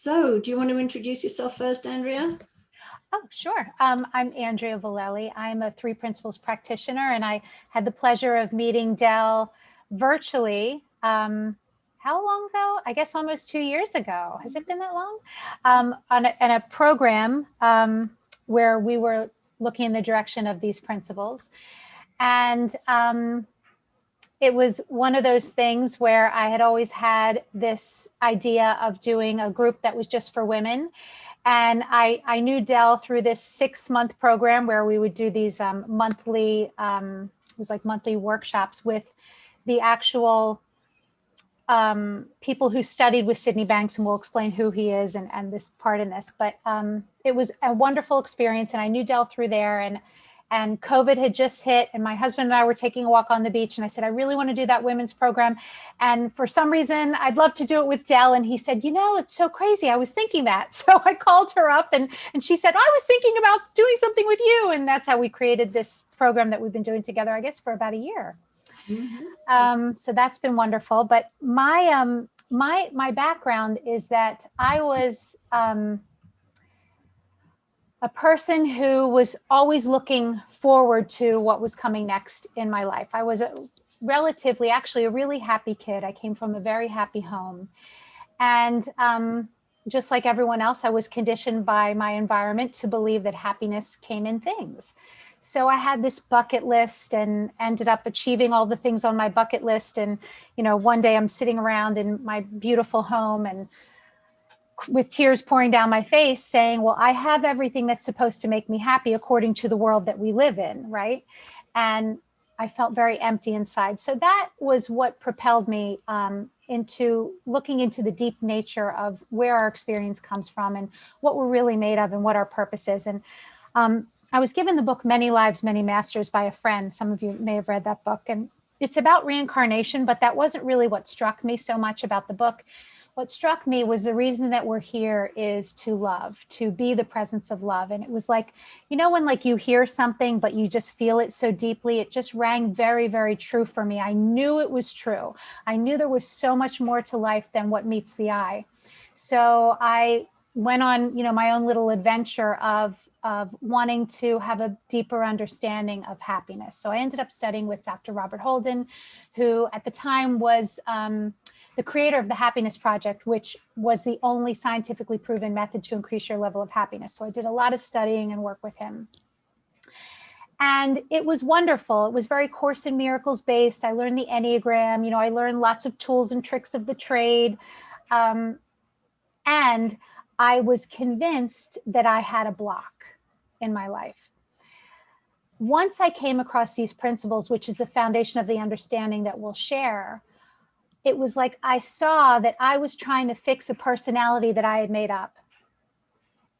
So, do you want to introduce yourself first, Andrea? Oh, sure. I'm Andrea Valelli. I'm a three principles practitioner, and I had the pleasure of meeting Del virtually. How long ago? I guess almost 2 years ago. Has it been that long? On a program where we were looking in the direction of these principles. And it was one of those things where I had always had this idea of doing a group that was just for women. And I knew Del through this 6-month program where we would do these monthly, it was like monthly workshops with the actual people who studied with Sydney Banks, and we'll explain who he is and this part in this. But it was a wonderful experience, and I knew Del through there, and COVID had just hit, and my husband and I were taking a walk on the beach, and I said, I really want to do that women's program. And for some reason, I'd love to do it with Del. And he said, you know, it's so crazy. I was thinking that. So I called her up, and she said, I was thinking about doing something with you. And that's how we created this program that we've been doing together, I guess, for about a year. Mm-hmm. So that's been wonderful. But my background is that I was a person who was always looking forward to what was coming next in my life. I was actually a really happy kid. I came from a very happy home. And just like everyone else, I was conditioned by my environment to believe that happiness came in things. So I had this bucket list and ended up achieving all the things on my bucket list. And, you know, one day I'm sitting around in my beautiful home and with tears pouring down my face saying, well, I have everything that's supposed to make me happy according to the world that we live in, right? And I felt very empty inside. So that was what propelled me into looking into the deep nature of where our experience comes from and what we're really made of and what our purpose is. And I was given the book Many Lives, Many Masters by a friend. Some of you may have read that book. And it's about reincarnation, but that wasn't really what struck me so much about the book. What struck me was the reason that we're here is to love, to be the presence of love. And it was like, you know, when like you hear something, but you just feel it so deeply, it just rang very, very true for me. I knew it was true. I knew there was so much more to life than what meets the eye. So I went on, you know, my own little adventure of wanting to have a deeper understanding of happiness. So I ended up studying with Dr. Robert Holden, who at the time was the creator of the Happiness Project, which was the only scientifically proven method to increase your level of happiness. So I did a lot of studying and work with him. And it was wonderful. It was very Course in Miracles based. I learned the Enneagram. You know, I learned lots of tools and tricks of the trade. And I was convinced that I had a block in my life. Once I came across these principles, which is the foundation of the understanding that we'll share, it was like I saw that I was trying to fix a personality that I had made up.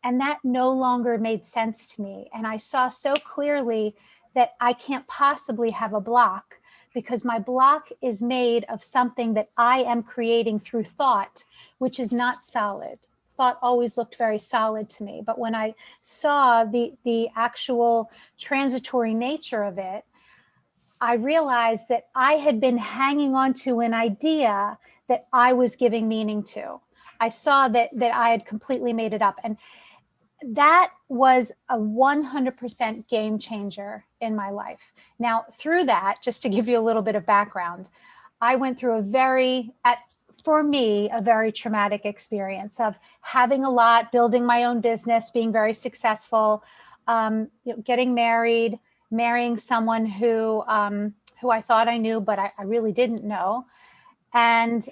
And that no longer made sense to me. And I saw so clearly that I can't possibly have a block because my block is made of something that I am creating through thought, which is not solid. Thought always looked very solid to me. But when I saw the actual transitory nature of it, I realized that I had been hanging on to an idea that I was giving meaning to. I saw that I had completely made it up. And that was a 100% game changer in my life. Now, through that, just to give you a little bit of background, I went through for me, a very traumatic experience of having a lot, building my own business, being very successful, getting married, marrying someone who I thought I knew, but I really didn't know, and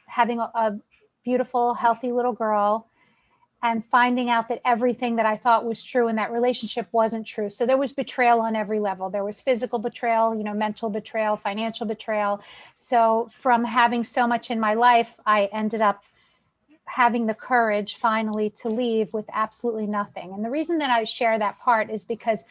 having a beautiful, healthy little girl, and finding out that everything that I thought was true in that relationship wasn't true. So there was betrayal on every level. There was physical betrayal, you know, mental betrayal, financial betrayal. So from having so much in my life, I ended up having the courage finally to leave with absolutely nothing. And the reason that I share that part is because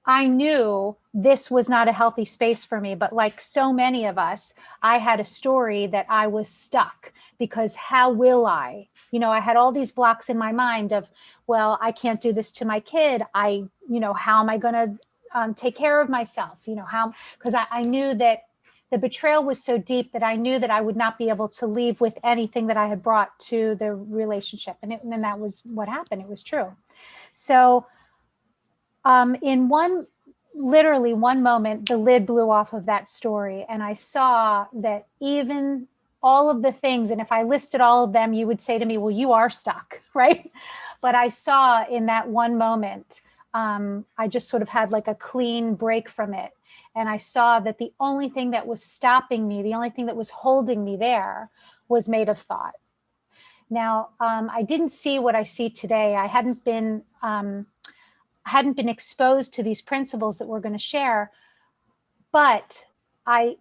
I knew this was not a healthy space for me, but like so many of us, I had a story that I was stuck because how will I? You know, I had all these blocks in my mind of, well, I can't do this to my kid. How am I going to take care of myself? You know, because I knew that the betrayal was so deep that I knew that I would not be able to leave with anything that I had brought to the relationship. And that was what happened. It was true. So in literally one moment, the lid blew off of that story. And I saw that even all of the things, and if I listed all of them, you would say to me, well, you are stuck, right? But I saw in that one moment, I just sort of had like a clean break from it. And I saw that the only thing that was stopping me, the only thing that was holding me there was made of thought. Now, I didn't see what I see today. I hadn't been exposed to these principles that we're going to share, but I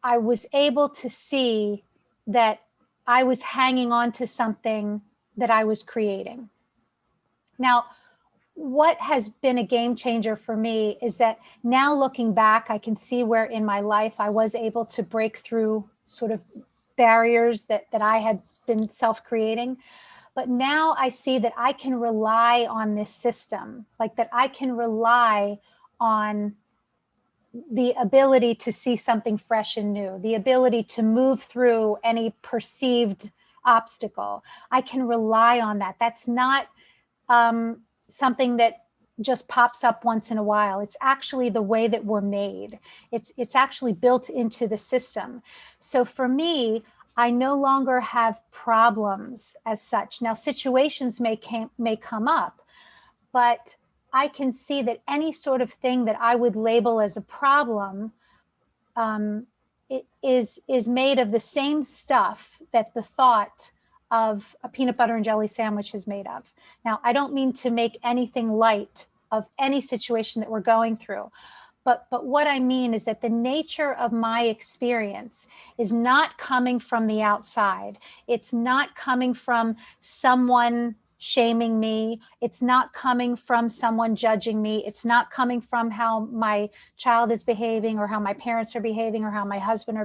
was able to see that I was hanging on to something that I was creating. Now, what has been a game changer for me is that now looking back, I can see where in my life I was able to break through sort of barriers that I had been self-creating. But now I see that I can rely on this system, like that I can rely on the ability to see something fresh and new, the ability to move through any perceived obstacle. I can rely on that. That's not something that just pops up once in a while. It's actually the way that we're made. It's actually built into the system. So for me, I no longer have problems as such. Now, situations may come up, but I can see that any sort of thing that I would label as a problem it is made of the same stuff that the thought of a peanut butter and jelly sandwich is made of. Now, I don't mean to make anything light of any situation that we're going through, but what I mean is that the nature of my experience is not coming from the outside. It's not coming from someone shaming me. It's not coming from someone judging me. It's not coming from how my child is behaving or how my parents are behaving or how my husband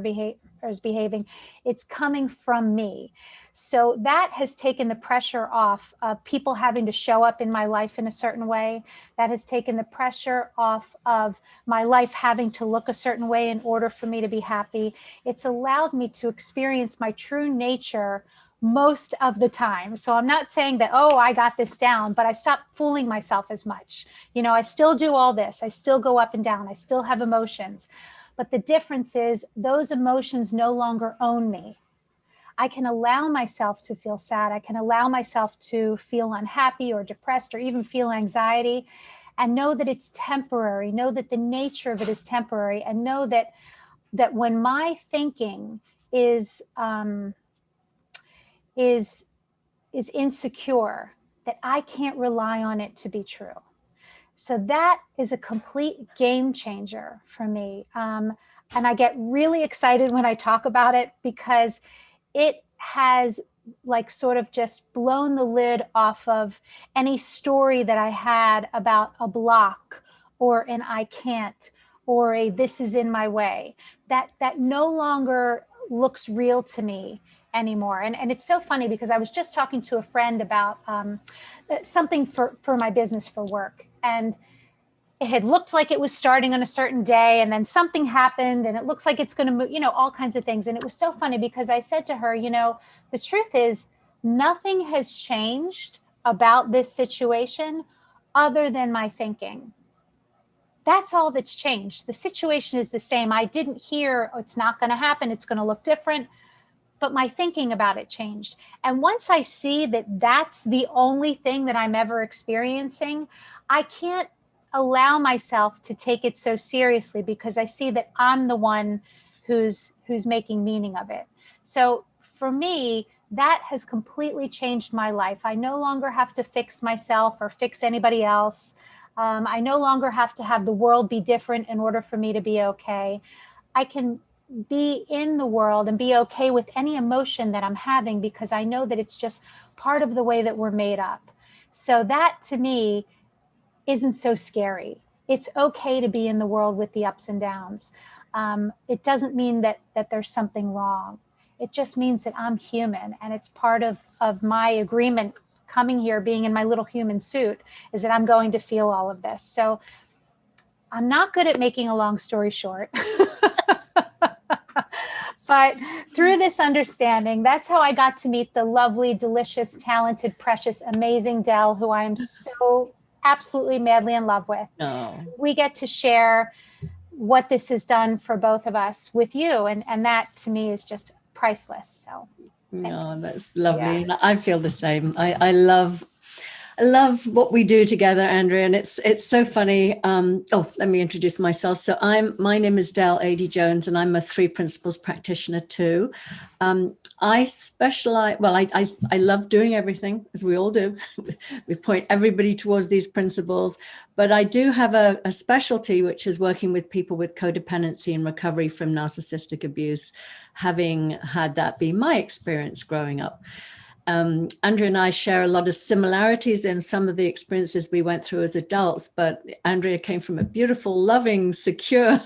is behaving. It's coming from me. So that has taken the pressure off of people having to show up in my life in a certain way. That has taken the pressure off of my life having to look a certain way in order for me to be happy. It's allowed me to experience my true nature most of the time. So I'm not saying that, oh, I got this down, but I stopped fooling myself as much. You know, I still do all this. I still go up and down. I still have emotions. But the difference is those emotions no longer own me. I can allow myself to feel sad. I can allow myself to feel unhappy or depressed or even feel anxiety and know that it's temporary, know that the nature of it is temporary, and know that when my thinking is insecure, that I can't rely on it to be true. So that is a complete game changer for me. And I get really excited when I talk about it because it has like sort of just blown the lid off of any story that I had about a block or an I can't or a this is in my way. That no longer looks real to me anymore. And it's so funny because I was just talking to a friend about something for my business for work. And it had looked like it was starting on a certain day, and then something happened and it looks like it's going to move, you know, all kinds of things. And it was so funny because I said to her, you know, the truth is nothing has changed about this situation other than my thinking. That's all that's changed. The situation is the same. I didn't hear, oh, it's not going to happen. It's going to look different. But my thinking about it changed. And once I see that that's the only thing that I'm ever experiencing, I can't allow myself to take it so seriously because I see that I'm the one who's making meaning of it. So for me, that has completely changed my life. I no longer have to fix myself or fix anybody else. I no longer have to have the world be different in order for me to be okay. I can be in the world and be okay with any emotion that I'm having because I know that it's just part of the way that we're made up. So that to me isn't so scary. It's okay to be in the world with the ups and downs. It doesn't mean that there's something wrong. It just means that I'm human, and it's part of my agreement coming here, being in my little human suit, is that I'm going to feel all of this. So I'm not good at making a long story short. But through this understanding, that's how I got to meet the lovely, delicious, talented, precious, amazing Dell, who I am so absolutely madly in love with. Oh. We get to share what this has done for both of us with you. And that to me is just priceless. So thanks. Oh, that's lovely. Yeah. I feel the same. I love what we do together, Andrea, and it's so funny. Let me introduce myself. So my name is Adey-Jones, and I'm a 3 principles practitioner too. I specialize, I love doing everything, as we all do. We point everybody towards these principles, but I do have a specialty, which is working with people with codependency and recovery from narcissistic abuse, having had that be my experience growing up. Andrea and I share a lot of similarities in some of the experiences we went through as adults, but Andrea came from a beautiful, loving, secure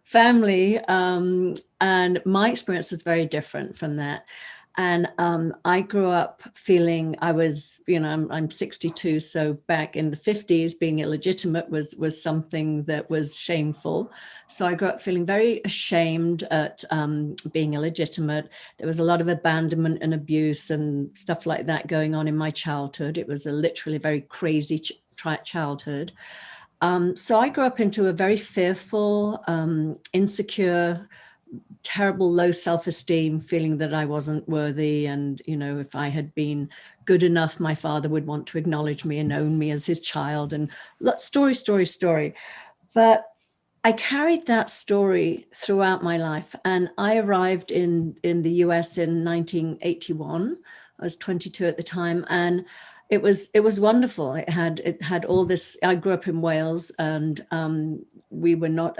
family, and my experience was very different from that. And I grew up feeling I was, I'm 62, so back in the 50s, being illegitimate was something that was shameful. So I grew up feeling very ashamed at being illegitimate. There was a lot of abandonment and abuse and stuff like that going on in my childhood. It was a literally very crazy childhood. So I grew up into a very fearful, insecure, terrible low self-esteem, feeling that I wasn't worthy. And, if I had been good enough, my father would want to acknowledge me and own me as his child, and story. But I carried that story throughout my life. And I arrived in the US in 1981. I was 22 at the time. And it was wonderful. It had all this. I grew up in Wales, and we were not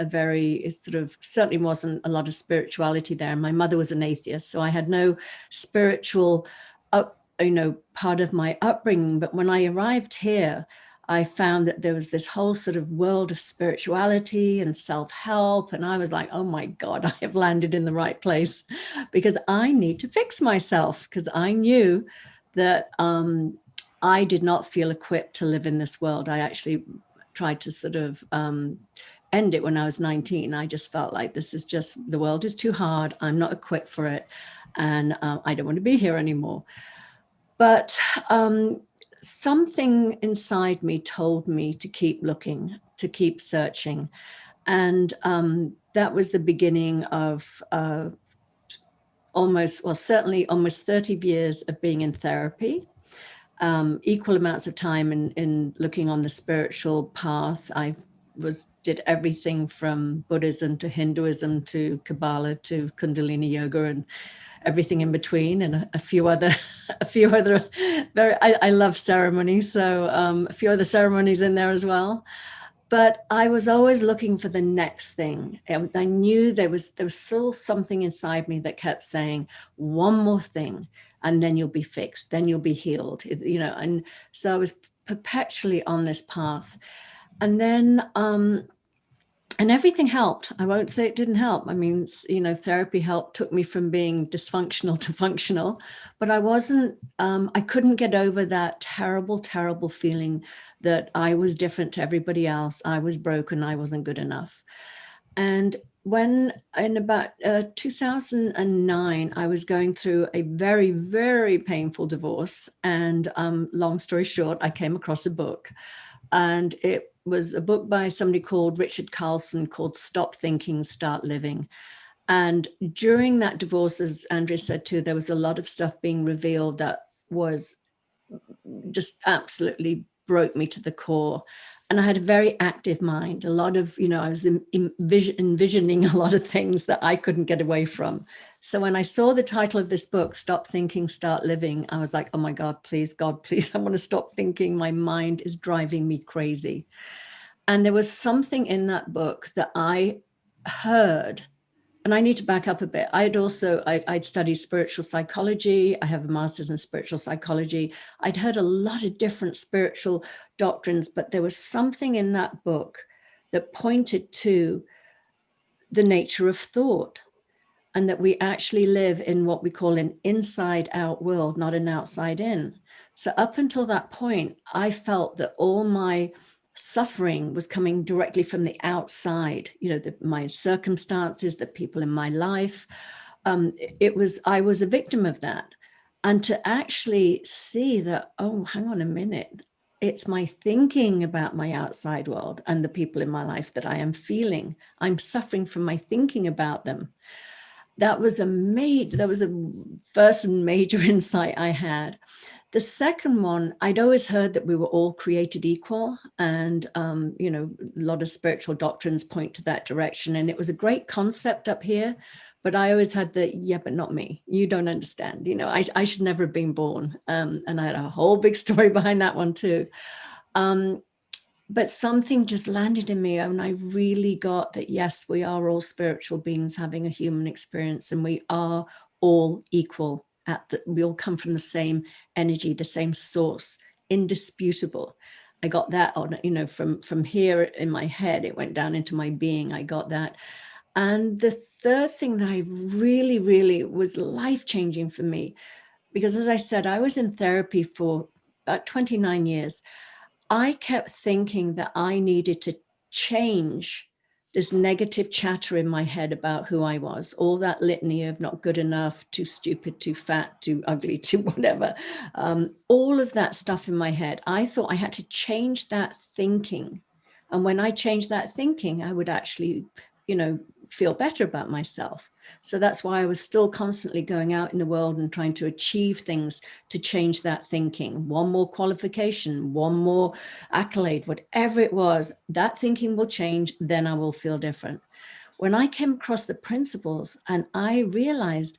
certainly wasn't a lot of spirituality there. My mother was an atheist, so I had no spiritual part of my upbringing. But when I arrived here, I found that there was this whole sort of world of spirituality and self-help. And I was like, oh my God, I have landed in the right place, because I need to fix myself, because I knew that I did not feel equipped to live in this world. I actually tried to sort of end it when I was 19. I just felt like the world is too hard. I'm not equipped for it. And I don't want to be here anymore. But something inside me told me to keep looking, to keep searching. And that was the beginning of certainly almost 30 years of being in therapy. Equal amounts of time in looking on the spiritual path. I did everything from Buddhism to Hinduism to Kabbalah to Kundalini yoga and everything in between, and a few other I love ceremonies, so a few other ceremonies in there as well. But I was always looking for the next thing. And I knew there was still something inside me that kept saying, one more thing, and then you'll be fixed, then you'll be healed, and so I was perpetually on this path. And then and everything helped. I won't say it didn't help. I mean, therapy took me from being dysfunctional to functional, but I couldn't get over that terrible, terrible feeling that I was different to everybody else. I was broken. I wasn't good enough. And when in about 2009, I was going through a very, very painful divorce. And long story short, I came across a book, and it was a book by somebody called Richard Carlson called Stop Thinking, Start Living. And during that divorce, as Andrea said too, there was a lot of stuff being revealed that was just absolutely broke me to the core. And I had a very active mind, a lot of, I was envisioning a lot of things that I couldn't get away from. So when I saw the title of this book, Stop Thinking, Start Living, I was like, oh my God, please, I want to stop thinking. My mind is driving me crazy. And there was something in that book that I heard. And I need to back up a bit. I'd studied spiritual psychology. I have a master's in spiritual psychology. I'd heard a lot of different spiritual doctrines, but there was something in that book that pointed to the nature of thought, and that we actually live in what we call an inside out world, not an outside in. So up until that point, I felt that all my suffering was coming directly from the outside, my circumstances, the people in my life. I was a victim of that. And to actually see that, oh, hang on a minute, it's my thinking about my outside world and the people in my life that I am feeling. I'm suffering from my thinking about them. That was a first major insight I had. The second one, I'd always heard that we were all created equal, and you know, a lot of spiritual doctrines point to that direction, and it was a great concept up here. But I always had the, yeah, but not me. You don't understand. You know, I should never have been born. And I had a whole big story behind that one too. But something just landed in me, and I really got that, yes, we are all spiritual beings having a human experience, and we are all equal. We all come from the same energy, the same source, indisputable. I got that on, you know, from here in my head, it went down into my being. I got that. And the third thing that I really, really was life-changing for me, because as I said, I was in therapy for about 29 years. I kept thinking that I needed to change this negative chatter in my head about who I was, all that litany of not good enough, too stupid, too fat, too ugly, too whatever, all of that stuff in my head. I thought I had to change that thinking. And when I changed that thinking, I would actually, you know, feel better about myself. So that's why I was still constantly going out in the world and trying to achieve things to change that thinking. One more qualification, one more accolade, whatever it was, that thinking will change, then I will feel different. When I came across the principles and I realized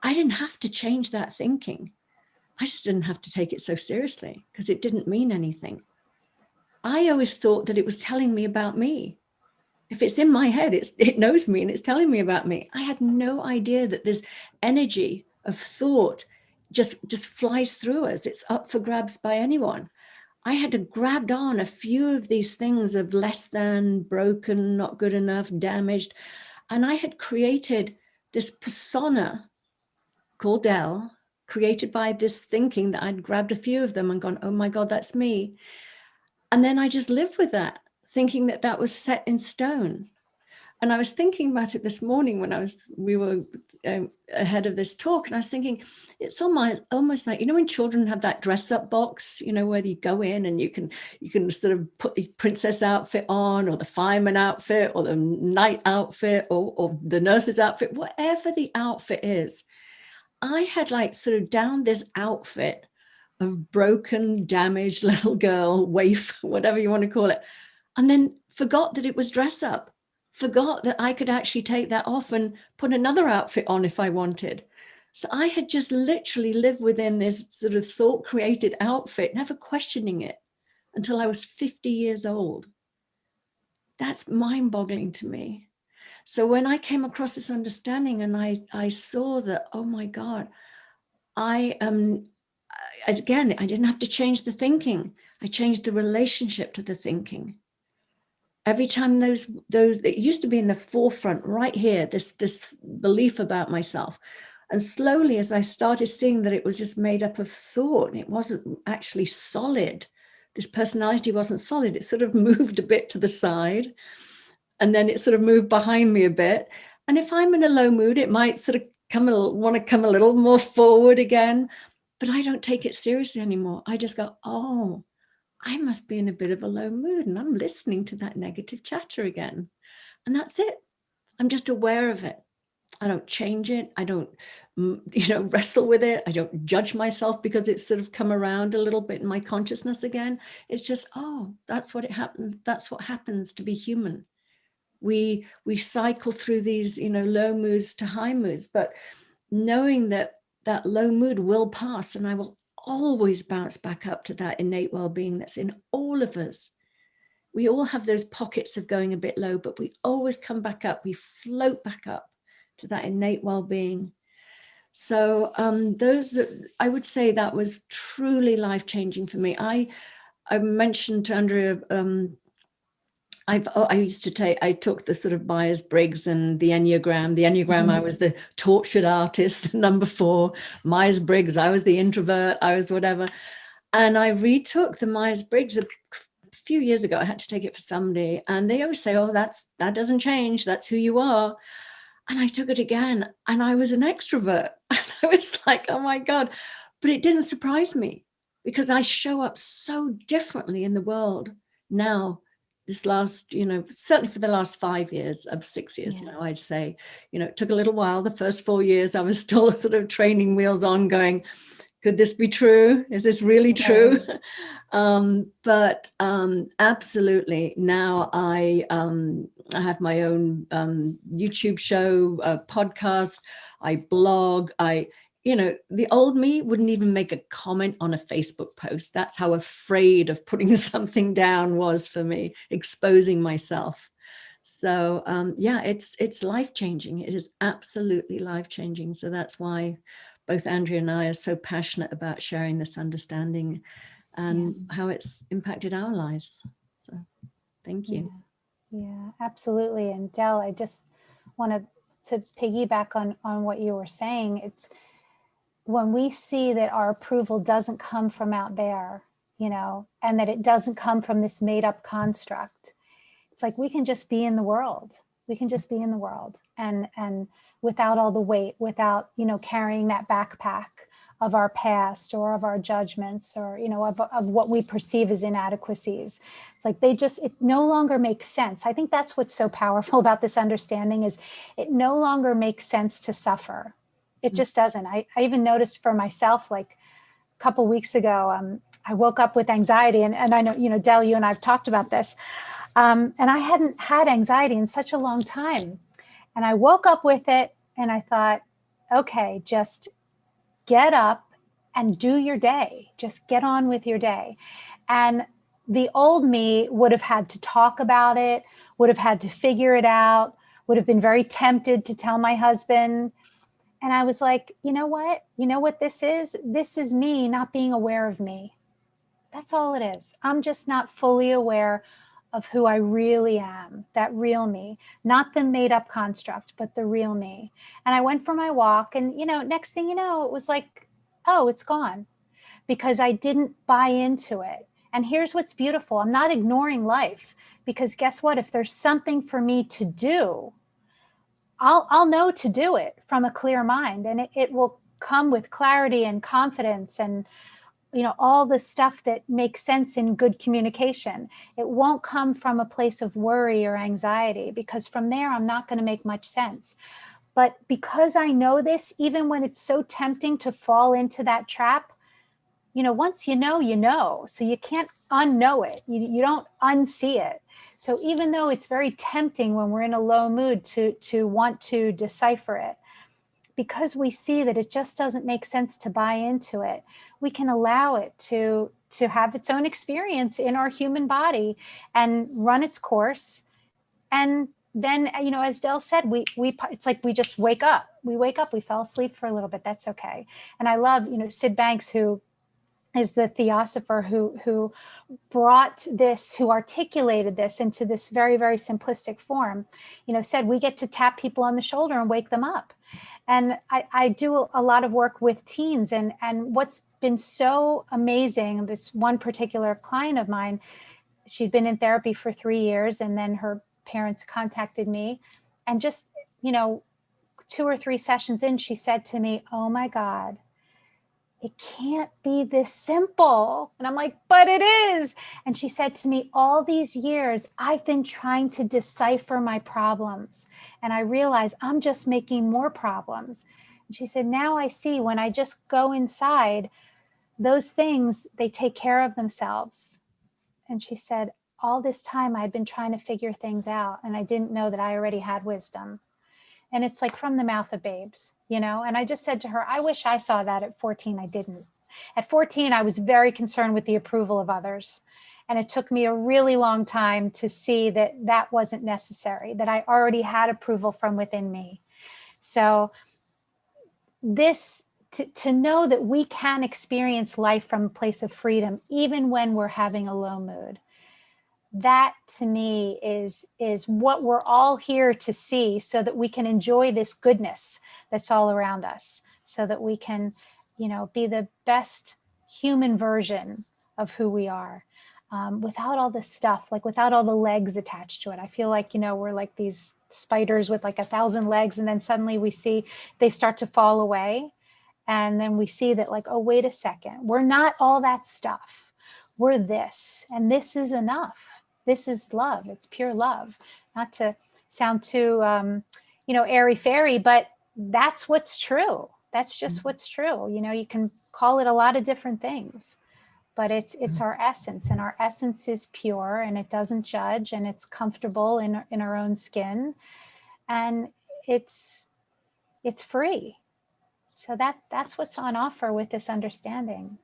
I didn't have to change that thinking, I just didn't have to take it so seriously because it didn't mean anything. I always thought that it was telling me about me. If it's in my head, it knows me and it's telling me about me. I had no idea that this energy of thought just flies through us. It's up for grabs by anyone. I had to grab on a few of these things of less than, broken, not good enough, damaged. And I had created this persona called Del, created by this thinking that I'd grabbed a few of them and gone, oh my God, that's me. And then I just lived with that, thinking that that was set in stone. And I was thinking about it this morning when we were ahead of this talk, and I was thinking, it's almost like, you know, when children have that dress up box, you know, where you go in and you can sort of put the princess outfit on, or the fireman outfit, or the knight outfit, or the nurse's outfit, whatever the outfit is. I had like sort of down this outfit of broken, damaged little girl, waif, whatever you want to call it, and then forgot that it was dress up. Forgot that I could actually take that off and put another outfit on if I wanted. So I had just literally lived within this sort of thought created outfit, never questioning it until I was 50 years old. That's mind boggling to me. So when I came across this understanding and I saw that, oh my God, I am, again, I didn't have to change the thinking. I changed the relationship to the thinking. Every time those it used to be in the forefront right here, this belief about myself. And slowly, as I started seeing that it was just made up of thought, it wasn't actually solid. This personality wasn't solid. It sort of moved a bit to the side, and then it sort of moved behind me a bit. And if I'm in a low mood, it might sort of want to come a little more forward again. But I don't take it seriously anymore. I just go, oh, I must be in a bit of a low mood and I'm listening to that negative chatter again. And that's it. I'm just aware of it. I don't change it. I don't, wrestle with it. I don't judge myself because it's sort of come around a little bit in my consciousness again. It's just, oh, that's what it happens. That's what happens to be human. We cycle through these, low moods to high moods, but knowing that that low mood will pass and I will always bounce back up to that innate well-being that's in all of us. We all have those pockets of going a bit low, but we always come back up. We float back up to that innate well-being. So I would say that was truly life-changing for me. I mentioned to Andrea, I took the sort of Myers-Briggs and the Enneagram. The Enneagram, I was the tortured artist, number 4. Myers-Briggs, I was the introvert, I was whatever. And I retook the Myers-Briggs a few years ago. I had to take it for somebody. And they always say, oh, that doesn't change. That's who you are. And I took it again, and I was an extrovert. And I was like, oh my God. But it didn't surprise me, because I show up so differently in the world now. This last, certainly for the last 5 years, of 6 years now, I'd say, it took a little while. The first 4 years, I was still sort of training wheels on, going, could this be true? Is this really true? But absolutely. Now I have my own YouTube show, podcast. I blog. The old me wouldn't even make a comment on a Facebook post. That's how afraid of putting something down was for me, exposing myself. So it's life-changing. It is absolutely life-changing. So that's why both Andrea and I are so passionate about sharing this understanding and how it's impacted our lives. So thank you. Yeah, absolutely. And Del, I just want to piggyback on what you were saying. It's when we see that our approval doesn't come from out there, and that it doesn't come from this made up construct. It's like we can just be in the world. We can just be in the world and without all the weight, without, carrying that backpack of our past or of our judgments or, of what we perceive as inadequacies. It's like it no longer makes sense. I think that's what's so powerful about this understanding is it no longer makes sense to suffer. It just doesn't. I even noticed for myself, like a couple of weeks ago, I woke up with anxiety and I know, Del, you and I've talked about this. And I hadn't had anxiety in such a long time. And I woke up with it and I thought, okay, just get up and do your day. Just get on with your day. And the old me would have had to talk about it, would have had to figure it out, would have been very tempted to tell my husband. And I was like, you know what? You know what this is? This is me not being aware of me. That's all it is. I'm just not fully aware of who I really am, that real me, not the made up construct, but the real me. And I went for my walk and, next thing you know, it was like, oh, it's gone because I didn't buy into it. And here's what's beautiful. I'm not ignoring life because guess what? If there's something for me to do, I'll know to do it from a clear mind, and it will come with clarity and confidence and all the stuff that makes sense in good communication. It won't come from a place of worry or anxiety because from there, I'm not going to make much sense. But because I know this, even when it's so tempting to fall into that trap, once you know, so you can't unknow it. You don't unsee it. So even though it's very tempting when we're in a low mood to want to decipher it, because we see that it just doesn't make sense to buy into it, we can allow it to have its own experience in our human body and run its course. And then, as Del said, it's like we just wake up. We wake up, we fell asleep for a little bit. That's okay. And I love, Sid Banks, who is the theosopher who brought this, who articulated this into this very, very simplistic form, said we get to tap people on the shoulder and wake them up. And I do a lot of work with teens. And what's been so amazing, this one particular client of mine, she'd been in therapy for 3 years, and then her parents contacted me. And just, 2 or 3 sessions in, she said to me, oh my God, it can't be this simple. And I'm like, but it is. And she said to me, all these years, I've been trying to decipher my problems. And I realize I'm just making more problems. And she said, now I see when I just go inside, those things, they take care of themselves. And she said, all this time I'd been trying to figure things out and I didn't know that I already had wisdom. And it's like from the mouth of babes, and I just said to her, I wish I saw that at 14. I didn't. At 14, I was very concerned with the approval of others. And it took me a really long time to see that that wasn't necessary, that I already had approval from within me. So to know that we can experience life from a place of freedom, even when we're having a low mood, that to me is what we're all here to see, so that we can enjoy this goodness that's all around us, so that we can, be the best human version of who we are, without all the stuff, like without all the legs attached to it. I feel like, we're like these spiders with like 1,000 legs, and then suddenly we see they start to fall away. And then we see that like, oh, wait a second, we're not all that stuff. We're this, and this is enough. This is love. It's pure love. Not to sound too, airy fairy, but that's what's true. That's just what's true. You can call it a lot of different things, but it's our essence, and our essence is pure, and it doesn't judge, and it's comfortable in our own skin, and it's free. So that's what's on offer with this understanding,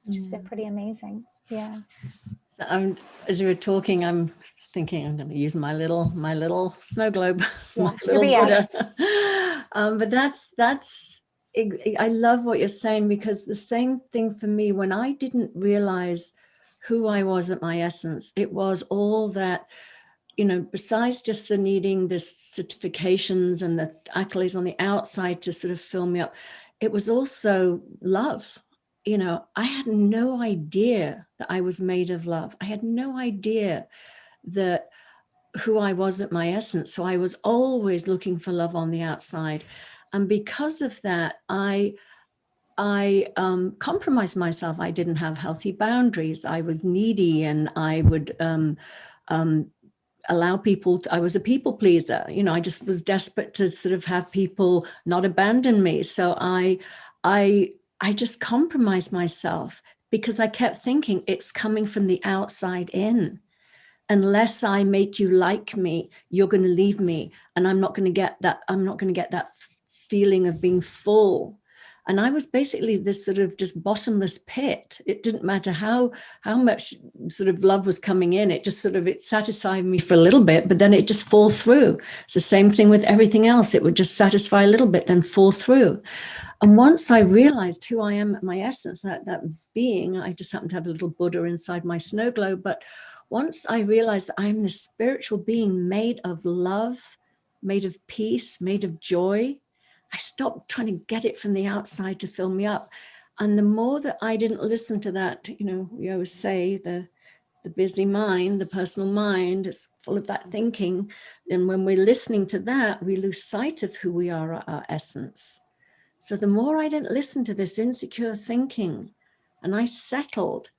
which has been pretty amazing. Yeah. As you were talking, I'm thinking I'm going to use my little snow globe, Yeah, my little Buddha. But that's I love what you're saying, because the same thing for me, when I didn't realize who I was at my essence, it was all that, besides just the needing the certifications and the accolades on the outside to sort of fill me up, it was also love. I had no idea that I was made of love. I had no idea that who I was at my essence. So I was always looking for love on the outside. And because of that, I compromised myself. I didn't have healthy boundaries. I was needy, and I would allow people I was a people pleaser. I just was desperate to sort of have people not abandon me. So I just compromised myself, because I kept thinking it's coming from the outside in. Unless I make you like me, you're going to leave me, and I'm not going to get that feeling of being full. And I was basically this sort of just bottomless pit. It didn't matter how much sort of love was coming in. It just it satisfied me for a little bit, but then it just fall through. It's the same thing with everything else. It would just satisfy a little bit, then fall through. And once I realized who I am at my essence, that being, I just happen to have a little Buddha inside my snow globe. But once I realized that I'm this spiritual being made of love, made of peace, made of joy, I stopped trying to get it from the outside to fill me up. And the more that I didn't listen to that, we always say the busy mind, the personal mind is full of that thinking. And when we're listening to that, we lose sight of who we are at our essence. So the more I didn't listen to this insecure thinking, and I settled,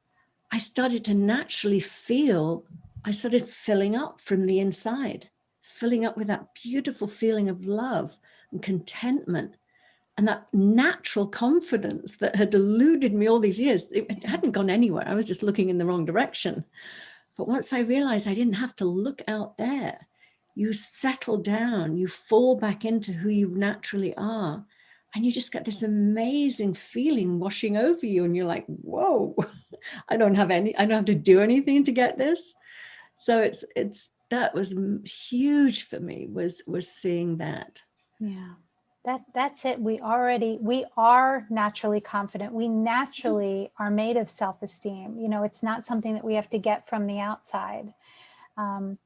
I started to naturally feel, I started filling up from the inside, filling up with that beautiful feeling of love and contentment, and that natural confidence that had eluded me all these years. It hadn't gone anywhere. I was just looking in the wrong direction. But once I realized I didn't have to look out there, you settle down, you fall back into who you naturally are. And you just get this amazing feeling washing over you. And you're like, whoa, I don't have to do anything to get this. So that was huge for me, was seeing that. Yeah, that's it. We are naturally confident. We naturally are made of self-esteem. It's not something that we have to get from the outside. And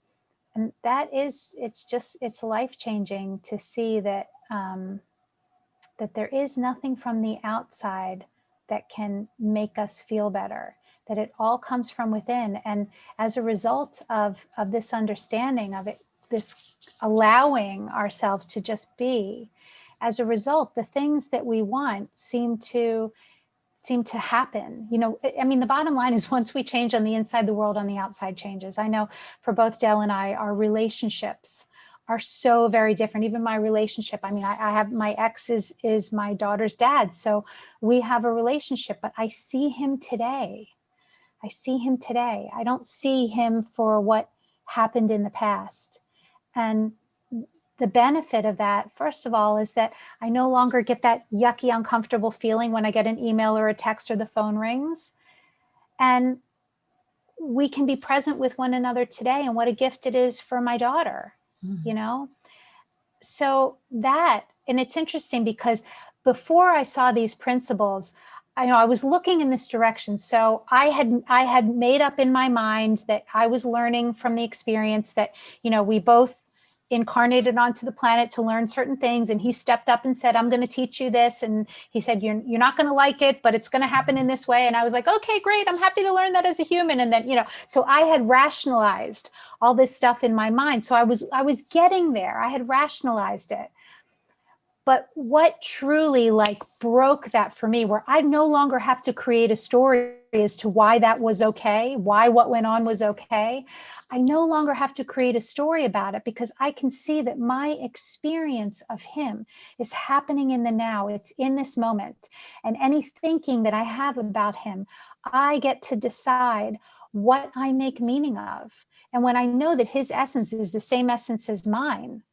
it's life-changing to see that, that there is nothing from the outside that can make us feel better, that it all comes from within. And as a result of this understanding of it, this allowing ourselves to just be, as a result, the things that we want seem to happen. The bottom line is, once we change on the inside, the world on the outside changes. I know for both Del and I, our relationships are so very different. Even my relationship, I have, my ex is my daughter's dad. So we have a relationship, but I see him today. I don't see him for what happened in the past. And the benefit of that, first of all, is that I no longer get that yucky, uncomfortable feeling when I get an email or a text or the phone rings. And we can be present with one another today, and what a gift it is for my daughter. So that, and it's interesting because before I saw these principles, I was looking in this direction. So I had made up in my mind that I was learning from the experience that, we both incarnated onto the planet to learn certain things. And he stepped up and said, I'm going to teach you this. And he said, you're not going to like it, but it's going to happen in this way. And I was like, okay, great. I'm happy to learn that as a human. And then, so I had rationalized all this stuff in my mind. So I was getting there. I had rationalized it. But what truly like broke that for me, where I no longer have to create a story as to why that was okay, why what went on was okay. I no longer have to create a story about it, because I can see that my experience of him is happening in the now. It's in this moment. And any thinking that I have about him, I get to decide what I make meaning of. And when I know that his essence is the same essence as mine,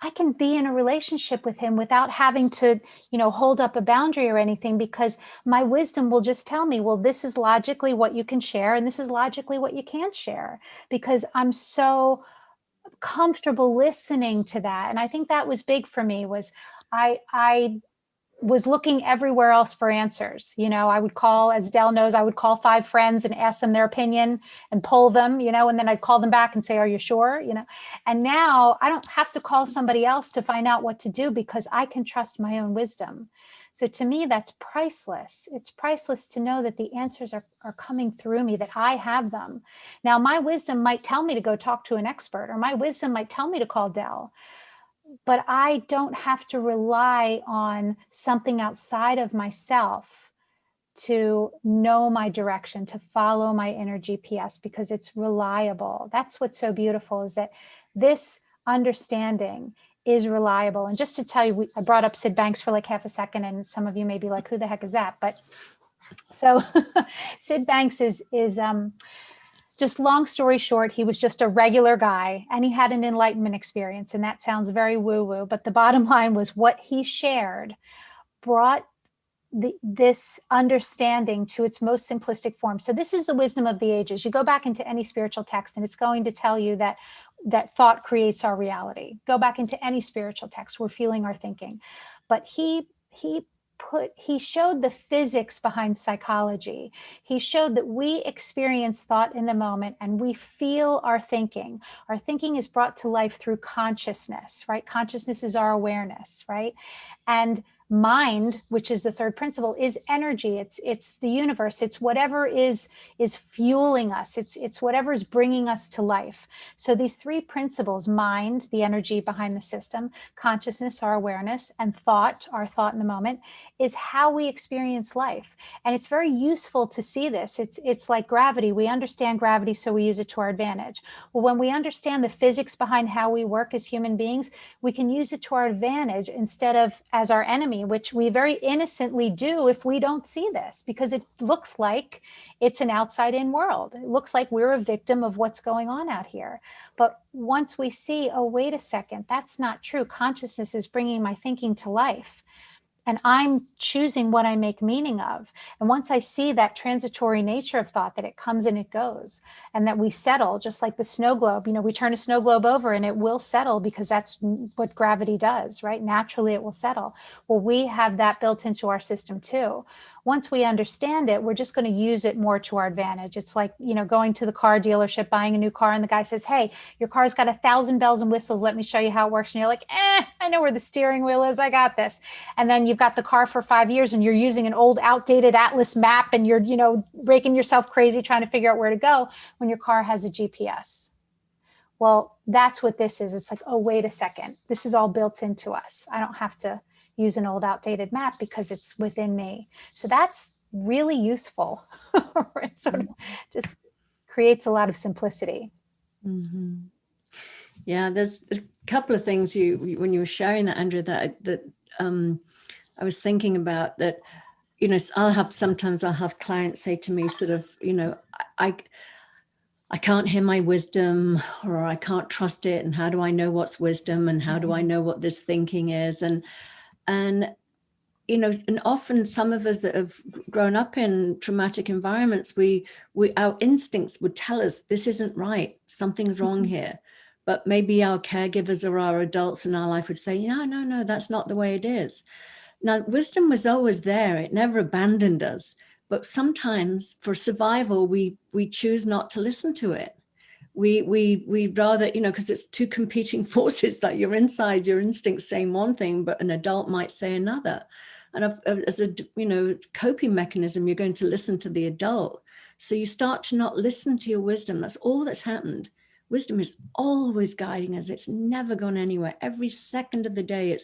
I can be in a relationship with him without having to, hold up a boundary or anything, because my wisdom will just tell me, well, this is logically what you can share, and this is logically what you can't share, because I'm so comfortable listening to that. And I think that was big for me, was I was looking everywhere else for answers. I would call, as Del knows, I would call 5 friends and ask them their opinion and poll them, and then I'd call them back and say, are you sure? And now I don't have to call somebody else to find out what to do, because I can trust my own wisdom. So to me, that's priceless. It's priceless to know that the answers are coming through me, that I have them. Now, my wisdom might tell me to go talk to an expert, or my wisdom might tell me to call Del. But I don't have to rely on something outside of myself to know my direction, to follow my inner GPS, because it's reliable. That's what's so beautiful, is that this understanding is reliable. And just to tell you, I brought up Sid Banks for like half a second, and some of you may be like, who the heck is that? But so Sid Banks is just long story short, he was just a regular guy, and he had an enlightenment experience. And that sounds very woo-woo, but the bottom line was what he shared brought this understanding to its most simplistic form. So this is the wisdom of the ages. You go back into any spiritual text, and it's going to tell you that thought creates our reality. Go back into any spiritual text, we're feeling our thinking. But he showed the physics behind psychology. He showed that we experience thought in the moment, and we feel our thinking. Our thinking is brought to life through consciousness, right? Consciousness is our awareness, right? And mind, which is the third principle, is energy. It's the universe. It's whatever is fueling us. It's whatever is bringing us to life. So these 3 principles, mind, the energy behind the system, consciousness, our awareness, and thought, our thought in the moment, is how we experience life. And it's very useful to see this. It's like gravity. We understand gravity, so we use it to our advantage. Well, when we understand the physics behind how we work as human beings, we can use it to our advantage instead of as our enemy, which we very innocently do if we don't see this, because it looks like it's an outside-in world. It looks like we're a victim of what's going on out here. But once we see, oh, wait a second, that's not true. Consciousness is bringing my thinking to life, and I'm choosing what I make meaning of. And once I see that transitory nature of thought, that it comes and it goes, and that we settle, just like the snow globe, we turn a snow globe over and it will settle, because that's what gravity does, right? Naturally, it will settle. Well, we have that built into our system too. Once we understand it, we're just going to use it more to our advantage. It's like, going to the car dealership, buying a new car, and the guy says, hey, your car's got 1,000 bells and whistles. Let me show you how it works. And you're like, I know where the steering wheel is. I got this. And then you've got the car for 5 years, and you're using an old outdated atlas map, and you're, breaking yourself crazy trying to figure out where to go when your car has a GPS. Well, that's what this is. It's like, oh, wait a second. This is all built into us. I don't have to use an old outdated map, because it's within me. So that's really useful. It sort of just creates a lot of simplicity. Mm-hmm. Yeah, there's a couple of things when you were sharing that, Andrea, that I was thinking about, that, I'll have clients say to me sort of, I can't hear my wisdom, or I can't trust it. And how do I know what's wisdom? And how do I know what this thinking is? And often some of us that have grown up in traumatic environments, our instincts would tell us this isn't right, something's wrong here. But maybe our caregivers or our adults in our life would say, no, that's not the way it is. Now, wisdom was always there. It never abandoned us. But sometimes for survival, we choose not to listen to it. We'd rather, because it's two competing forces, that you're inside, your instincts saying one thing, but an adult might say another. And as a, coping mechanism, you're going to listen to the adult. So you start to not listen to your wisdom. That's all that's happened. Wisdom is always guiding us. It's never gone anywhere. Every second of the day,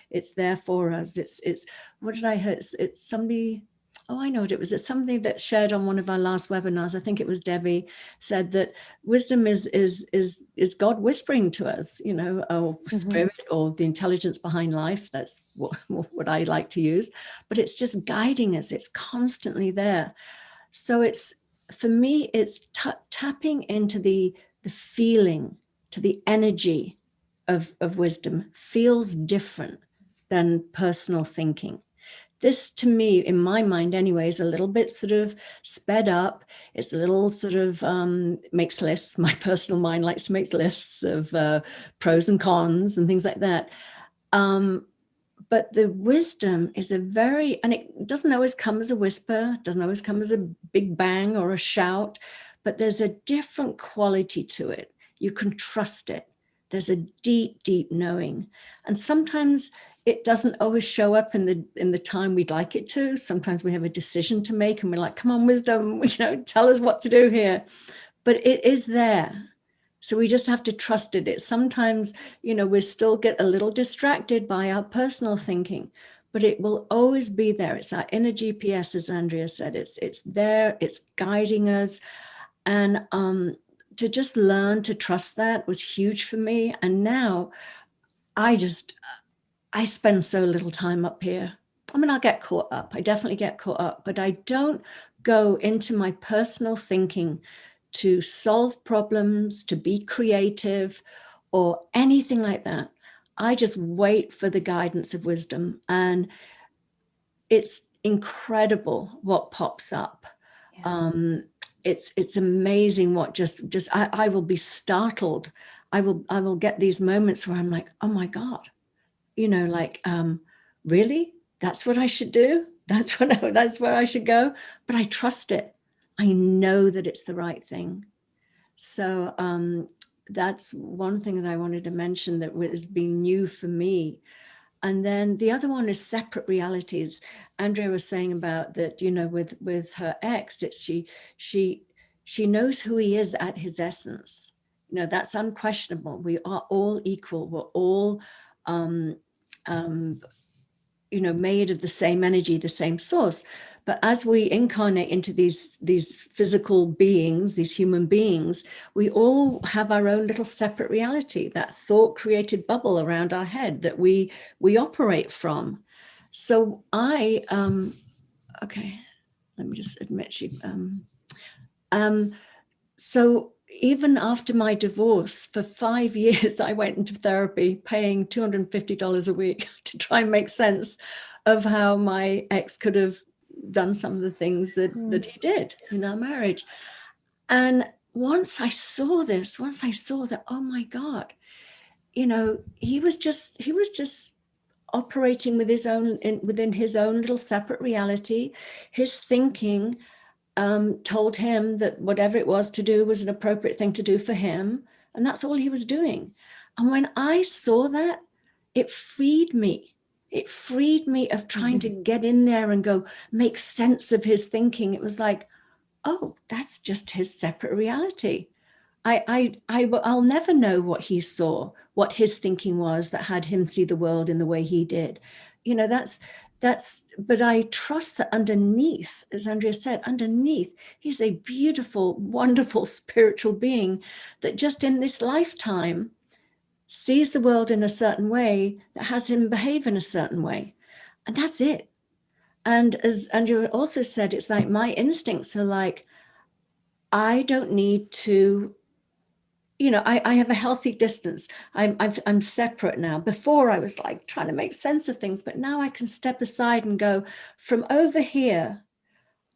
it's there for us. It's what did I hear? It's somebody, oh, I know what it was. It's something that shared on one of our last webinars. I think it was Debbie said that wisdom is God whispering to us, or spirit, or the intelligence behind life. That's what I like to use. But it's just guiding us. It's constantly there. So for me, it's tapping into the feeling, to the energy of wisdom feels different than personal thinking. This, to me, in my mind anyway, is a little bit sort of sped up. It's a little sort of makes lists. My personal mind likes to make lists of pros and cons and things like that. But the wisdom is and it doesn't always come as a whisper, doesn't always come as a big bang or a shout, but there's a different quality to it. You can trust it. There's a deep, deep knowing. And sometimes it doesn't always show up in the time we'd like it to. Sometimes we have a decision to make and we're like, come on, wisdom, tell us what to do here. But it is there. So we just have to trust it. Sometimes, we still get a little distracted by our personal thinking, but it will always be there. It's our inner GPS, as Andrea said. It's there. It's guiding us. And to just learn to trust that was huge for me. And now I spend so little time up here. I mean, I'll get caught up. I definitely get caught up, but I don't go into my personal thinking to solve problems, to be creative, or anything like that. I just wait for the guidance of wisdom. And it's incredible what pops up. Yeah. It's amazing what just I will be startled. I will get these moments where I'm like, oh my God, really? That's what I should do? That's where I should go. But I trust it. I know that it's the right thing. So that's one thing that I wanted to mention that has been new for me. And then the other one is separate realities. Andrea was saying about that, with her ex, it's she knows who he is at his essence. That's unquestionable. We are all equal. We're all made of the same energy, the same source. But as we incarnate into these physical beings, these human beings, we all have our own little separate reality, that thought created bubble around our head that we operate from. So okay, let me just admit so even after my divorce, for 5 years, I went into therapy paying $250 a week to try and make sense of how my ex could have done some of the things that he did in our marriage. And once I saw that, oh my God, he was just operating with within his own little separate reality. His thinking told him that whatever it was to do was an appropriate thing to do for him. And that's all he was doing. And when I saw that, it freed me. It freed me of trying to get in there and go make sense of his thinking. It was like, oh, that's just his separate reality. I'll never know what he saw, what his thinking was that had him see the world in the way he did. But I trust that underneath, as Andrea said, underneath, he's a beautiful, wonderful spiritual being that just in this lifetime sees the world in a certain way that has him behave in a certain way. And that's it. And as Andrea also said, it's like my instincts are like, I don't need to, I have a healthy distance. I'm separate now. Before I was like trying to make sense of things, but now I can step aside and go from over here.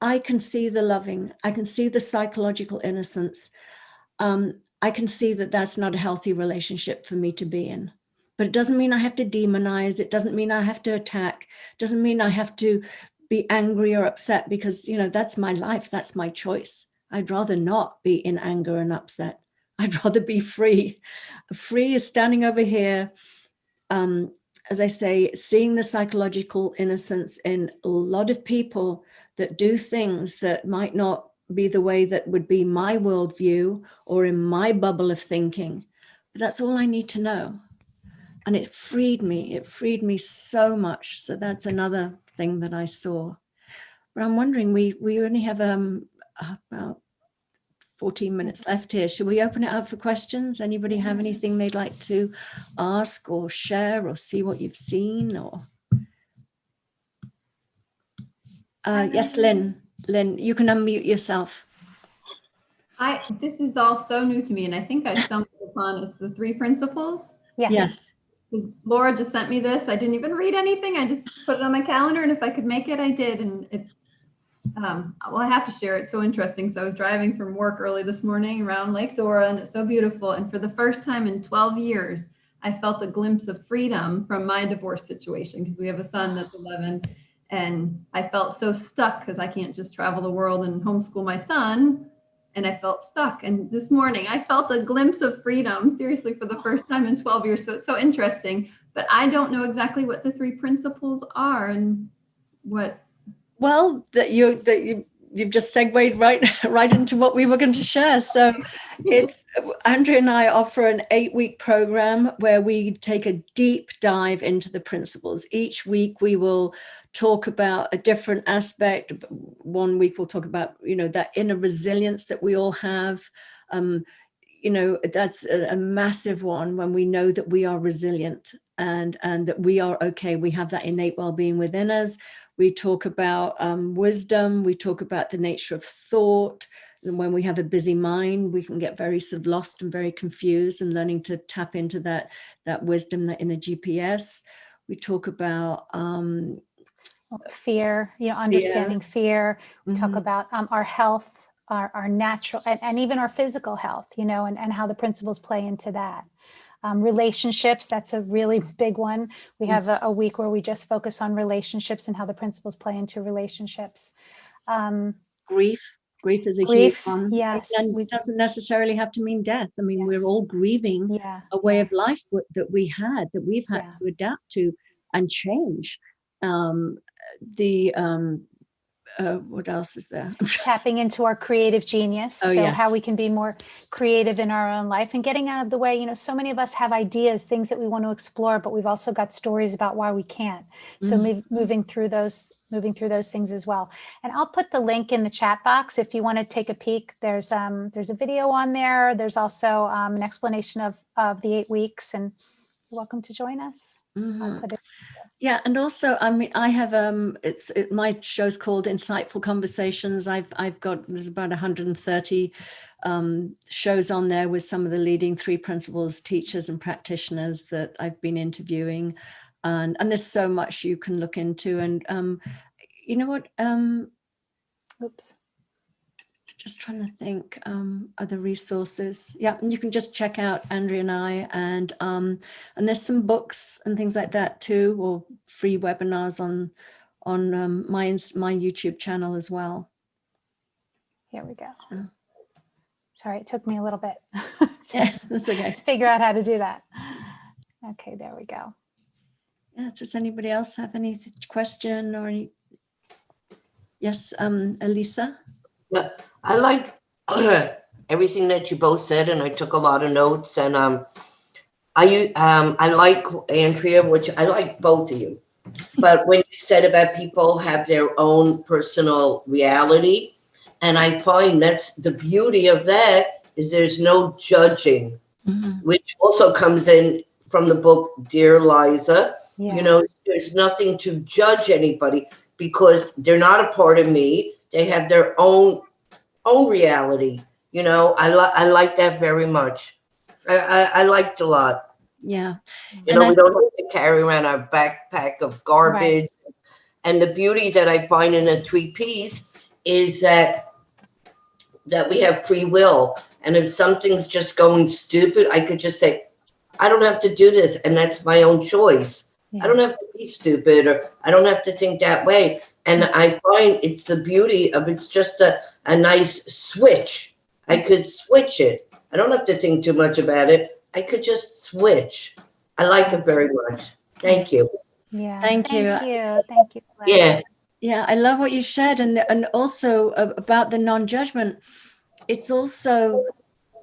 I can see the loving. I can see the psychological innocence. I can see that that's not a healthy relationship for me to be in. But it doesn't mean I have to demonize. It doesn't mean I have to attack. It doesn't mean I have to be angry or upset because, that's my life. That's my choice. I'd rather not be in anger and upset. I'd rather be free. Free is standing over here, as I say, seeing the psychological innocence in a lot of people that do things that might not be the way that would be my worldview or in my bubble of thinking. But that's all I need to know. And it freed me. It freed me so much. So that's another thing that I saw. But I'm wondering, we only have about 14 minutes left here. Should we open it up for questions? Anybody have anything they'd like to ask or share or see what you've seen? Or yes, Lynn. Lynn, you can unmute yourself. This is all so new to me, and I think I stumbled upon it's the 3 principles. Yes. Laura just sent me this. I didn't even read anything. I just put it on my calendar, and if I could make it, I did. And it, well, I have to share it. It's so interesting. So I was driving from work early this morning around Lake Dora, and it's so beautiful. And for the first time in 12 years, I felt a glimpse of freedom from my divorce situation, because we have a son that's 11. And I felt so stuck because I can't just travel the world and homeschool my son. And I felt stuck. And this morning I felt a glimpse of freedom, seriously, for the first time in 12 years. So it's so interesting, but I don't know exactly what the 3 principles are and what. Well, you've just segued right into what we were going to share. So it's Andrea and I offer an 8-week program where we take a deep dive into the principles. Each week we will talk about a different aspect. One week we'll talk about, that inner resilience that we all have. That's a massive one, when we know that we are resilient and that we are okay. We have that innate well-being within us. We talk about wisdom. We talk about the nature of thought. And when we have a busy mind, we can get very sort of lost and very confused, and learning to tap into that wisdom, that inner GPS. We talk about fear, understanding fear. We talk about our health, our natural, and even our physical health, and how the principles play into that. Relationships, that's a really big one. We have a week where we just focus on relationships and how the principles play into relationships. Grief is a huge one. Yes. And it doesn't necessarily have to mean death. I mean, we're all grieving a way of life that we've had to adapt to and change. What else is there? Tapping into our creative genius. How we can be more creative in our own life and getting out of the way. So many of us have ideas, things that we want to explore, but we've also got stories about why we can't. So moving through those things as well. And I'll put the link in the chat box if you want to take a peek. There's a video on there. There's also an explanation of the 8 weeks, and you're welcome to join us. I'll put it. Yeah, and also, I mean, I have my show's called Insightful Conversations. There's about 130 shows on there with some of the leading 3 principles teachers and practitioners that I've been interviewing, and there's so much you can look into. And you know what? Just trying to think other resources. Yeah, and you can just check out Andrea and I, and there's some books and things like that too, or free webinars on my YouTube channel as well. Here we go. So. Sorry, it took me a little bit yeah, that's okay. to figure out how to do that. Okay, there we go. Yeah, does anybody else have any question or any? Yes, Elisa? Yeah, I like everything that you both said, and I took a lot of notes. And I like Andrea, which I like both of you. But when you said about people have their own personal reality, and I find that's the beauty of that, is there's no judging, which also comes in from the book Dear Liza. Yeah. There's nothing to judge anybody because they're not a part of me. They have their own reality. I like that very much. I liked a lot. Yeah. We don't have to carry around our backpack of garbage. Right. And the beauty that I find in the 3 Ps is that we have free will. And if something's just going stupid, I could just say, I don't have to do this. And that's my own choice. Yeah. I don't have to be stupid, or I don't have to think that way. And I find it's the beauty of it's just a nice switch. I could switch it, I don't have to think too much about it. I could just switch. I like it very much. Thank you. Yeah. Thank you. Thank you. Yeah. Yeah, I love what you shared, and also about the non-judgment. It's also,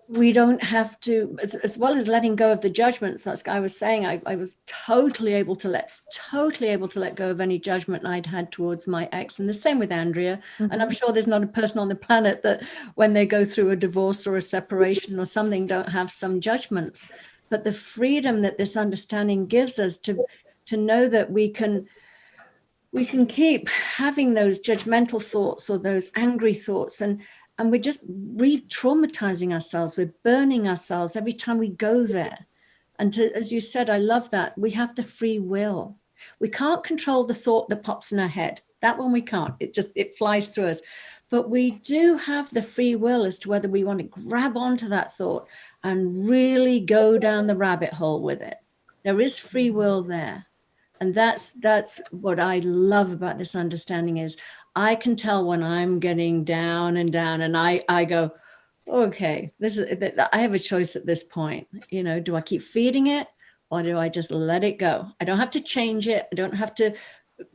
we don't have to, as well as letting go of the judgments. That's what I was saying. I was totally able to let go of any judgment I'd had towards my ex, and the same with Andrea. Mm-hmm. And I'm sure there's not a person on the planet that, when they go through a divorce or a separation or something, don't have some judgments. But the freedom that this understanding gives us to know that we can keep having those judgmental thoughts or those angry thoughts, and we're just re-traumatizing ourselves. We're burning ourselves every time we go there. And as you said, I love that, we have the free will. We can't control the thought that pops in our head. That one we can't. It flies through us. But we do have the free will as to whether we want to grab onto that thought and really go down the rabbit hole with it. There is free will there. And that's what I love about this understanding, is I can tell when I'm getting down and down, and I go, okay, I have a choice at this point. Do I keep feeding it, or do I just let it go? I don't have to change it. I don't have to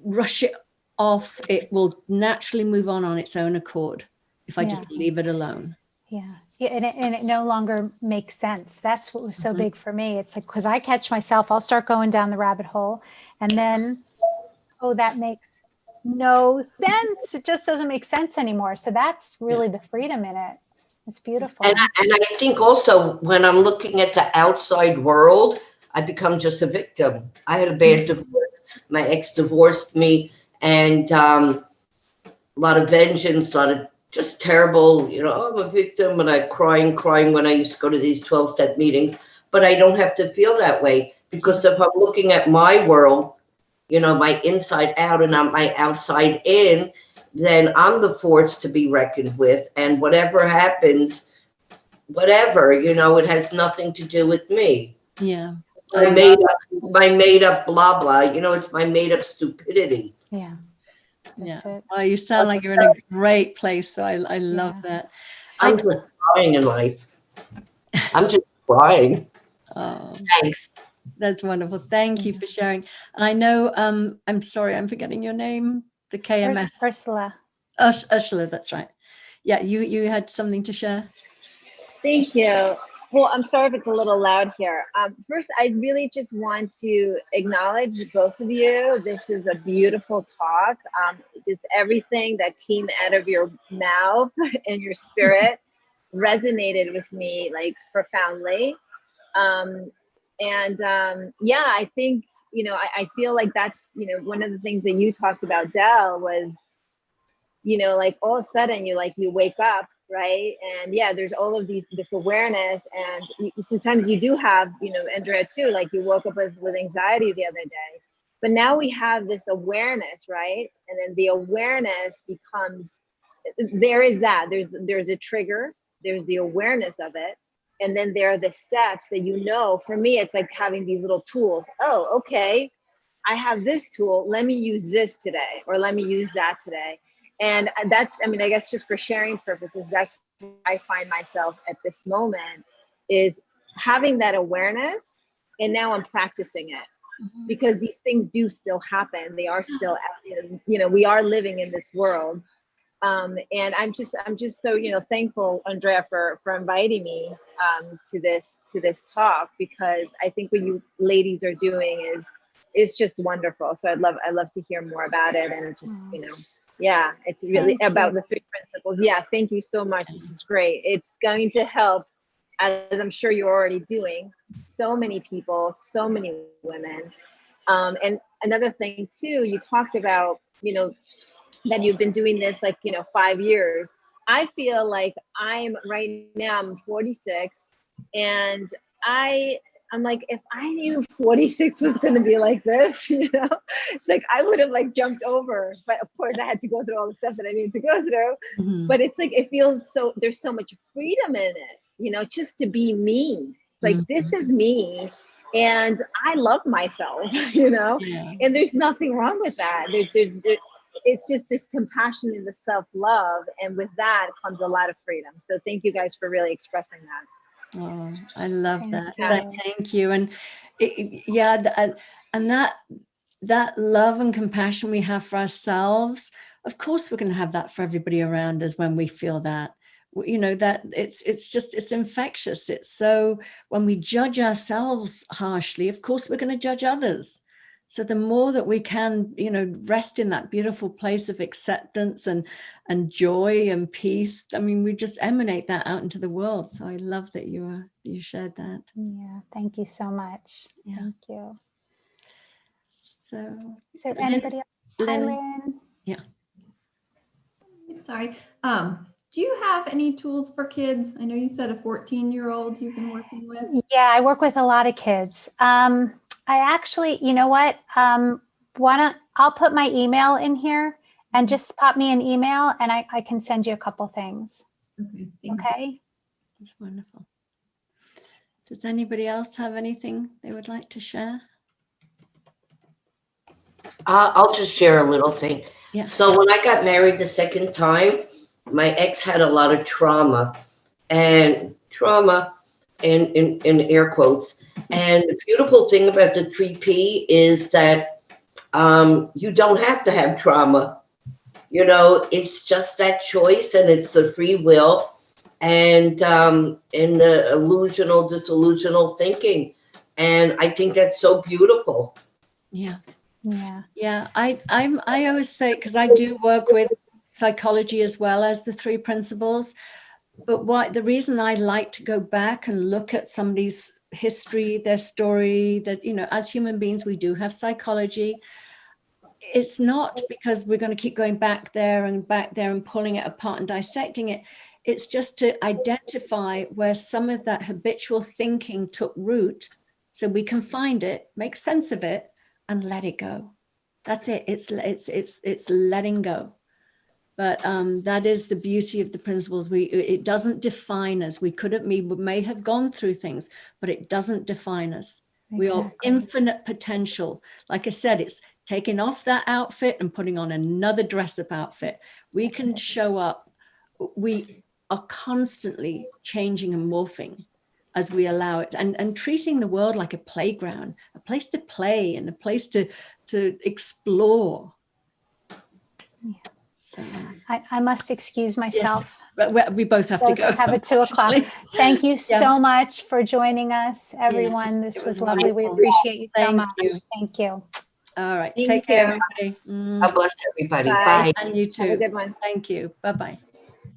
rush it off. It will naturally move on its own accord if I just leave it alone. Yeah. And it no longer makes sense. That's what was so big for me. It's like, because I catch myself, I'll start going down the rabbit hole, and then, oh, that makes no sense. It just doesn't make sense anymore. So that's really the freedom in it. It's beautiful. And I think also when I'm looking at the outside world, I become just a victim. I had a bad divorce. My ex divorced me, and a lot of vengeance, a lot of just terrible, I'm a victim, and I'm crying when I used to go to these 12-step meetings. But I don't have to feel that way, because if I'm looking at my world, my inside out and not my outside in, then I'm the force to be reckoned with. And whatever happens, whatever, it has nothing to do with me. Yeah. My made up blah, blah, it's my made up stupidity. Yeah. That's it. Well, you sound like you're in a great place. So I love that. I'm just crying in life. I'm just crying. Oh, thanks. That's wonderful. Thank you for sharing. And I know, I'm sorry, I'm forgetting your name, the KMS. Ursula. Ursula, that's right. Yeah, you had something to share. Thank you. Well, I'm sorry if it's a little loud here. First, I really just want to acknowledge both of you. This is a beautiful talk. Just everything that came out of your mouth and your spirit resonated with me like profoundly. Yeah, I think, I feel like that's, one of the things that you talked about, Del, was, like all of a sudden you wake up, right? And yeah, there's all of this awareness, and sometimes you do have, Andrea too, like you woke up with anxiety the other day, but now we have this awareness, right? And then the awareness becomes, there's a trigger, there's the awareness of it. And then there are the steps that, for me, it's like having these little tools. Oh, okay, I have this tool. Let me use this today, or let me use that today. And that's, I guess just for sharing purposes, that's where I find myself at this moment, is having that awareness. And now I'm practicing it, because these things do still happen. They are still, we are living in this world. And I'm just so, thankful, Andrea, for inviting me to this talk, because I think what you ladies are doing is just wonderful. So I'd love to hear more about it, and just, yeah, it's really about the 3 principles. Yeah, thank you so much. This is great. It's going to help, as I'm sure you're already doing, so many people, so many women. And another thing too, you talked about, that you've been doing this 5 years. I feel like I'm 46, and I'm like, if I knew 46 was going to be like this, it's like I would have jumped over. But of course, I had to go through all the stuff that I needed to go through. Mm-hmm. But it's like, it feels so, there's so much freedom in it, just to be me. Like, this is me. And I love myself, yeah. And there's nothing wrong with that. It's just this compassion and the self-love. And with that comes a lot of freedom. So thank you guys for really expressing that. Oh, I love Thank that. you. Thank you. And yeah, and that love and compassion we have for ourselves, of course we're going to have that for everybody around us when we feel that. You know, that it's infectious. It's so, when we judge ourselves harshly, of course we're going to judge others. So the more that we can, you know, rest in that beautiful place of acceptance and joy and peace, I mean, we just emanate that out into the world. So I love that you shared that. Yeah, thank you so much. Yeah. Thank you. So Is there anybody else? Hi, Lynn. Lynn. Yeah. Sorry. Do you have any tools for kids? I know you said a 14-year-old you've been working with. Yeah, I work with a lot of kids. I actually, you know what? I'll put my email in here and just pop me an email and I can send you a couple things. Okay. Thank you. Okay. That's wonderful. Does anybody else have anything they would like to share? I'll just share a little thing. Yeah. So when I got married the second time, my ex had a lot of trauma, and trauma in air quotes. And the beautiful thing about the 3P is that you don't have to have trauma. You know, it's just that choice, and it's the free will, and the illusional, disillusional thinking. And I think that's so beautiful. Yeah. Yeah. Yeah. I always say, because I do work with psychology as well as the 3 principles. But the reason I like to go back and look at somebody's history, their story, that, you know, as human beings, we do have psychology. It's not because we're going to keep going back there and pulling it apart and dissecting it. It's just to identify where some of that habitual thinking took root, so we can find it, make sense of it, and let it go. That's it. It's letting go. But that is the beauty of the principles. It doesn't define us. We may have gone through things, but it doesn't define us. We are Exactly. infinite potential. Like I said, it's taking off that outfit and putting on another dress-up outfit. We can show up. We are constantly changing and morphing as we allow it, and treating the world like a playground, a place to play and a place to explore. Yeah. So, I must excuse myself. yes, but we both have to go. Have it 2 o'clock. Thank you so much for joining us, everyone. This was lovely. We wonderful. appreciate you so Thank much. you. Thank you. All right. Thank Take care, you. everybody. God bless everybody. Bye. Bye. And you Have a too. good one. Thank you. Bye-bye.